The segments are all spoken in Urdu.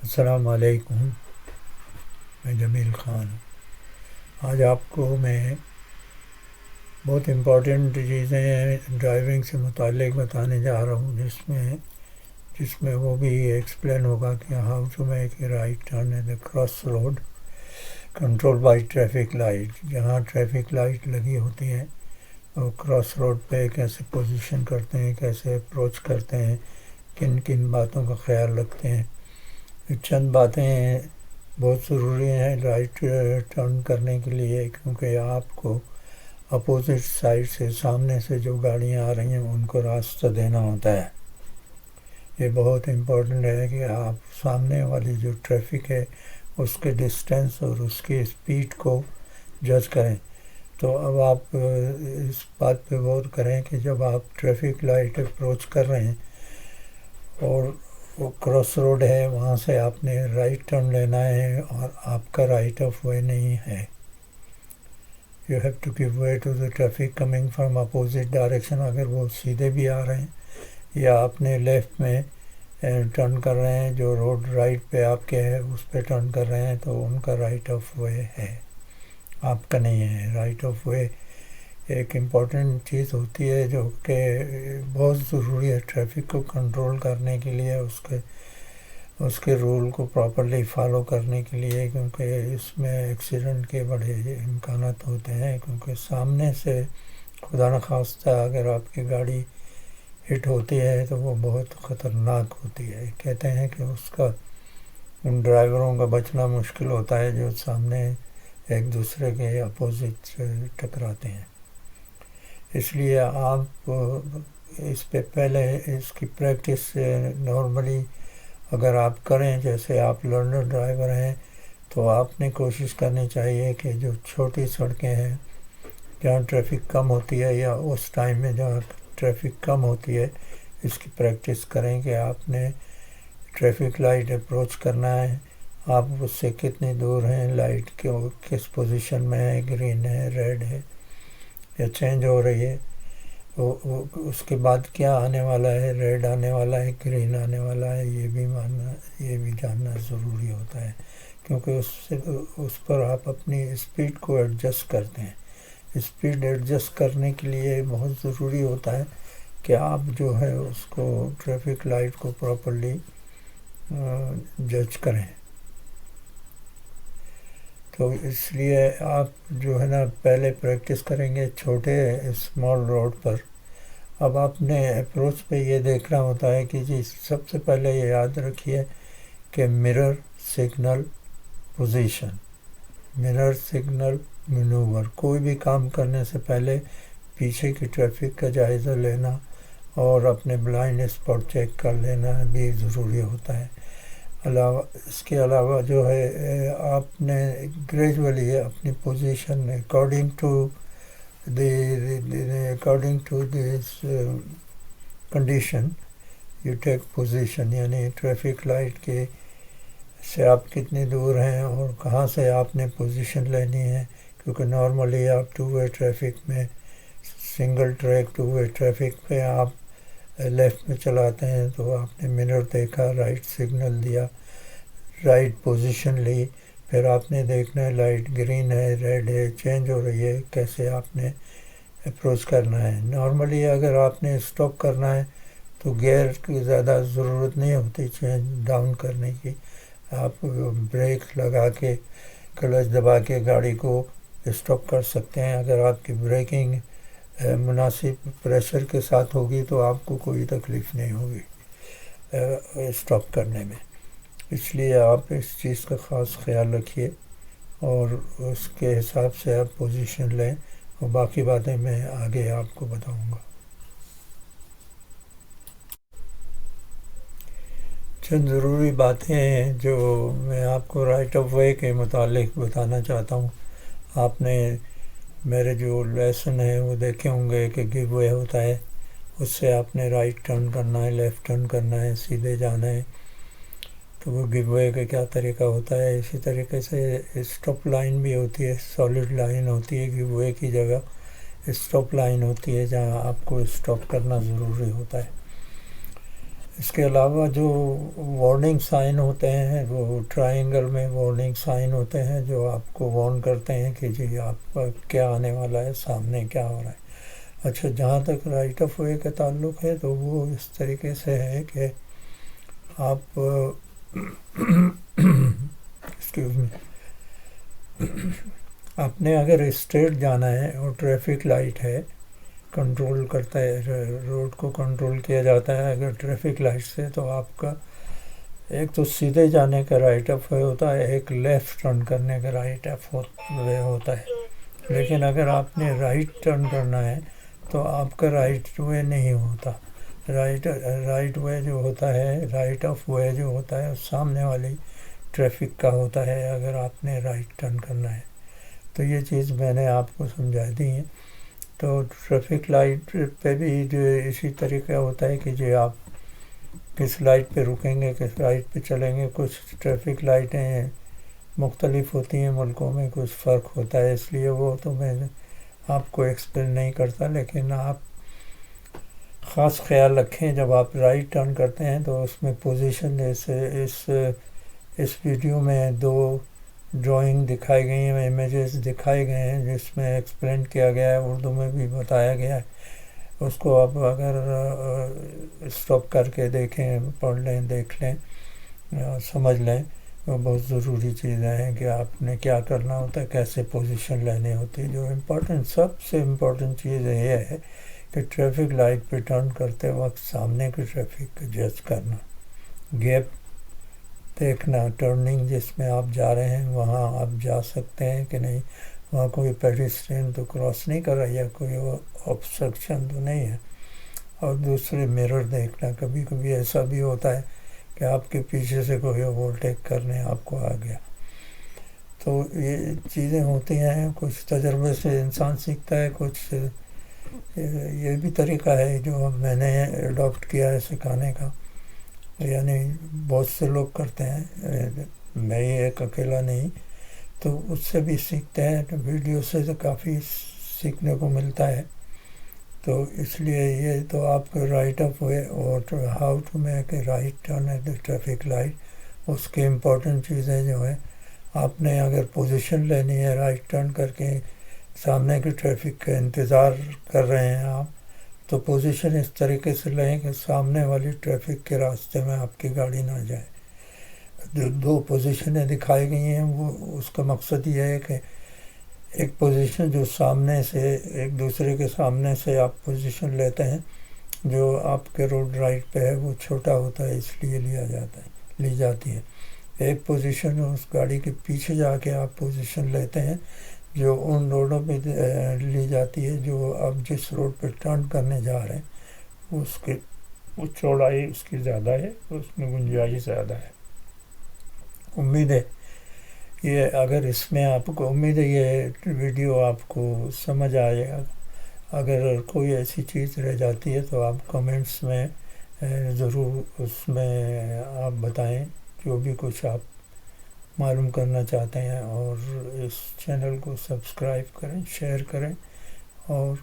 السلام علیکم، میں جمیل خان ہوں۔ آج آپ کو میں بہت امپورٹنٹ چیزیں ڈرائیونگ سے متعلق بتانے جا رہا ہوں، جس میں وہ بھی ایکسپلین ہوگا کہ how to make a right turn in a cross road control by traffic light. جہاں ٹریفک لائٹ لگی ہوتی ہیں اور کراس روڈ پہ کیسے پوزیشن کرتے ہیں، کیسے اپروچ کرتے ہیں، کن کن باتوں کا خیال رکھتے ہیں۔ چند باتیں بہت ضروری ہیں رائٹ ٹرن کرنے کے لیے، کیونکہ آپ کو اپوزٹ سائڈ سے، سامنے سے جو گاڑیاں آ رہی ہیں ان کو راستہ دینا ہوتا ہے۔ یہ بہت امپورٹنٹ ہے کہ آپ سامنے والی جو ٹریفک ہے اس کے ڈسٹینس اور اس کی اسپیڈ کو جج کریں۔ تو اب آپ اس بات پہ غور کریں کہ جب آپ ٹریفک لائٹ اپروچ کر رہے ہیں اور وہ کراس روڈ ہے، وہاں سے آپ نے رائٹ ٹرن لینا ہے اور آپ کا رائٹ آف وے نہیں ہے۔ You have to give way to the traffic coming from opposite direction. اگر وہ سیدھے بھی آ رہے ہیں یا اپنے لیفٹ میں ٹرن کر رہے ہیں، جو روڈ رائٹ پہ آپ کے ہے اس پہ ٹرن کر رہے ہیں، تو ان کا رائٹ آف وے ہے، آپ کا نہیں ہے۔ رائٹ آف وے ایک امپورٹنٹ چیز ہوتی ہے جو کہ بہت ضروری ہے ٹریفک کو کنٹرول کرنے کے لیے، اس کے رول کو پراپرلی فالو کرنے کے لیے، کیونکہ اس میں ایکسیڈنٹ کے بڑے امکانات ہوتے ہیں۔ کیونکہ سامنے سے خدا نخواستہ اگر آپ کی گاڑی ہٹ ہوتی ہے تو وہ بہت خطرناک ہوتی ہے۔ کہتے ہیں کہ ان ڈرائیوروں کا بچنا مشکل ہوتا ہے جو سامنے ایک دوسرے کے اپوزٹ سے ٹکراتے ہیں۔ اس لیے آپ اس پہ پہلے اس کی پریکٹس نارملی اگر آپ کریں، جیسے آپ لرنر ڈرائیور ہیں، تو آپ نے کوشش کرنی چاہیے کہ جو چھوٹی سڑکیں ہیں جہاں ٹریفک کم ہوتی ہے، یا اس ٹائم میں جہاں ٹریفک کم ہوتی ہے، اس کی پریکٹس کریں کہ آپ نے ٹریفک لائٹ اپروچ کرنا ہے، آپ اس سے کتنی دور ہیں، لائٹ کے کس پوزیشن میں ہے، گرین ہے، ریڈ ہے یا چینج ہو رہی ہے، اس کے بعد کیا آنے والا ہے، ریڈ آنے والا ہے، گرین آنے والا ہے، یہ بھی جاننا ضروری ہوتا ہے، کیونکہ اس پر آپ اپنی اسپیڈ کو ایڈجسٹ کرتے ہیں۔ اسپیڈ ایڈجسٹ کرنے کے لیے بہت ضروری ہوتا ہے کہ آپ جو ہے اس کو ٹریفک لائٹ کو پراپرلی جج کریں۔ تو اس لیے آپ جو ہے نا پہلے پریکٹس کریں گے چھوٹے اسمال روڈ پر۔ اب آپ نے اپروچ پہ یہ دیکھنا ہوتا ہے کہ جی سب سے پہلے یہ یاد رکھیے کہ mirror signal position, mirror signal manoeuvre, کوئی بھی کام کرنے سے پہلے پیچھے کی ٹریفک کا جائزہ لینا اور اپنے بلائنڈ اسپاٹ چیک کر لینا بھی ضروری ہوتا ہے۔ اس کے علاوہ جو ہے آپ نے گریجولی اپنی position according to this condition you take position, یعنی ٹریفک لائٹ کے سے آپ کتنی دور ہیں اور کہاں سے آپ نے پوزیشن لینی ہے، کیونکہ نارملی آپ ٹو وے ٹریفک میں، single track two way traffic پہ آپ لیفٹ میں چلاتے ہیں، تو آپ نے منر دیکھا، رائٹ سگنل دیا، رائٹ پوزیشن لی، پھر آپ نے دیکھنا ہے لائٹ گرین ہے، ریڈ ہے، چینج ہو رہی ہے، کیسے آپ نے اپروچ کرنا ہے۔ نارملی اگر آپ نے اسٹاپ کرنا ہے تو گیئر کی زیادہ ضرورت نہیں ہوتی چینج ڈاؤن کرنے کی، آپ بریک لگا کے کلچ دبا کے گاڑی کو اسٹاپ کر سکتے ہیں۔ اگر آپ کی بریکنگ مناسب پریشر کے ساتھ ہوگی تو آپ کو کوئی تکلیف نہیں ہوگی اسٹاپ کرنے میں۔ اس لیے آپ اس چیز کا خاص خیال رکھیے اور اس کے حساب سے آپ پوزیشن لیں، اور باقی باتیں میں آگے آپ کو بتاؤں گا۔ چند ضروری باتیں ہیں جو میں آپ کو رائٹ آف وے کے متعلق بتانا چاہتا ہوں۔ آپ نے میرے جو لیسن ہیں وہ دیکھے ہوں گے کہ گیو وے ہوتا ہے، اس سے آپ نے رائٹ ٹرن کرنا ہے، لیفٹ ٹرن کرنا ہے، سیدھے جانا ہے، تو وہ گیو وے کا کیا طریقہ ہوتا ہے۔ اسی طریقے سے اسٹاپ لائن بھی ہوتی ہے، سالڈ لائن ہوتی ہے، گیو وے کی جگہ اسٹاپ لائن ہوتی ہے جہاں آپ کو اسٹاپ کرنا ضروری ہوتا ہے۔ اس کے علاوہ جو وارننگ سائن ہوتے ہیں، وہ ٹرائنگل میں وارننگ سائن ہوتے ہیں جو آپ کو وارن کرتے ہیں کہ جی آپ کا کیا آنے والا ہے، سامنے کیا ہو رہا ہے۔ اچھا، جہاں تک رائٹ آف وے کا تعلق ہے تو وہ اس طریقے سے ہے کہ آپ ایکسکیوز می، آپ نے اگر اسٹریٹ جانا ہے اور ٹریفک لائٹ ہے، کنٹرول کرتا ہے، روڈ کو کنٹرول کیا جاتا ہے اگر ٹریفک لائٹ سے، تو آپ کا ایک تو سیدھے جانے کا رائٹ آف وے ہوتا ہے، ایک لیفٹ ٹرن کرنے کا رائٹ آف وے ہوتا ہے۔ لیکن اگر آپ نے رائٹ ٹرن کرنا ہے تو آپ کا رائٹ وے نہیں ہوتا۔ رائٹ وے جو ہوتا ہے، رائٹ آف وے جو ہوتا ہے، سامنے والی ٹریفک کا ہوتا ہے اگر آپ نے رائٹ ٹرن کرنا ہے۔ تو یہ چیز میں نے آپ کو سمجھا دی ہے۔ تو ٹریفک لائٹ پہ بھی جو اسی طریقہ ہوتا ہے کہ جو آپ کس لائٹ پہ رکیں گے، کس لائٹ پہ چلیں گے۔ کچھ ٹریفک لائٹیں مختلف ہوتی ہیں ملکوں میں، کچھ فرق ہوتا ہے، اس لیے وہ تو میں آپ کو ایکسپلین نہیں کرتا، لیکن آپ خاص خیال رکھیں جب آپ رائٹ ٹرن کرتے ہیں تو اس میں پوزیشن، جیسے اس ویڈیو میں 2 ڈرائنگ دکھائی گئی ہیں، امیجز دکھائے گئے ہیں جس میں ایکسپلین کیا گیا ہے، اردو میں بھی بتایا گیا ہے۔ اس کو آپ اگر اسٹاپ کر کے دیکھیں، پڑھ لیں، دیکھ لیں، سمجھ لیں، وہ بہت ضروری چیزیں ہیں کہ آپ نے کیا کرنا ہوتا ہے، کیسے پوزیشن لینی ہوتی ہے۔ جو سب سے امپورٹنٹ چیز یہ ہے کہ ٹریفک لائٹ پہ ٹرن کرتے وقت سامنے کی ٹریفک جج کرنا، گیپ دیکھنا، ٹرننگ جس میں آپ جا رہے ہیں وہاں آپ جا سکتے ہیں کہ نہیں، وہاں کوئی پیڈسٹرین تو کراس نہیں کر رہا یا کوئی آبسٹرکشن تو نہیں ہے۔ اور دوسرے مرر دیکھنا، کبھی کبھی ایسا بھی ہوتا ہے کہ آپ کے پیچھے سے کوئی اوورٹیک کرنے آپ کو آ گیا۔ تو یہ چیزیں ہوتی ہیں، کچھ تجربے سے انسان سیکھتا ہے، کچھ یہ بھی طریقہ ہے جو میں نے اڈاپٹ کیا ہے سکھانے کا، یعنی بہت سے لوگ کرتے ہیں، میں یہ ایک اکیلا نہیں، تو اس سے بھی سیکھتے ہیں، ویڈیو سے تو کافی سیکھنے کو ملتا ہے۔ تو اس لیے یہ تو آپ کو رائٹ آف وے اور how to make a right turn at the traffic light, اس کی امپورٹنٹ چیزیں جو ہیں، آپ نے اگر پوزیشن لینی ہے رائٹ ٹرن کر کے، سامنے کی ٹریفک کا انتظار کر رہے ہیں آپ، تو پوزیشن اس طریقے سے لیں کہ سامنے والی ٹریفک کے راستے میں آپ کی گاڑی نہ جائے۔ جو 2 پوزیشنیں دکھائی گئی ہیں، وہ اس کا مقصد یہ ہے کہ ایک پوزیشن جو سامنے سے، ایک دوسرے کے سامنے سے آپ پوزیشن لیتے ہیں، جو آپ کے روڈ رائٹ پہ ہے وہ چھوٹا ہوتا ہے، اس لیے لی جاتی ہے۔ ایک پوزیشن اس گاڑی کے پیچھے جا کے آپ پوزیشن لیتے ہیں جو ان روڈوں پہ لی جاتی ہے جو آپ جس روڈ پہ ٹرن کرنے جا رہے ہیں وہ چوڑائی اس کی زیادہ ہے، اس میں گنجائش زیادہ ہے۔ امید ہے یہ، اگر اس میں آپ کو، امید ہے یہ ویڈیو آپ کو سمجھ آئے گا۔ اگر کوئی ایسی چیز رہ جاتی ہے تو آپ کمنٹس میں ضرور اس میں آپ بتائیں، جو بھی کچھ آپ معلوم کرنا چاہتے ہیں، اور اس چینل کو سبسکرائب کریں، شیئر کریں، اور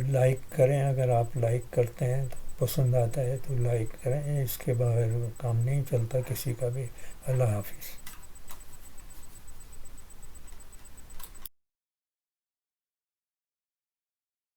لائک کریں۔ اگر آپ لائک کرتے ہیں تو پسند آتا ہے تو لائک کریں، اس کے بغیر کام نہیں چلتا کسی کا بھی۔ اللہ حافظ۔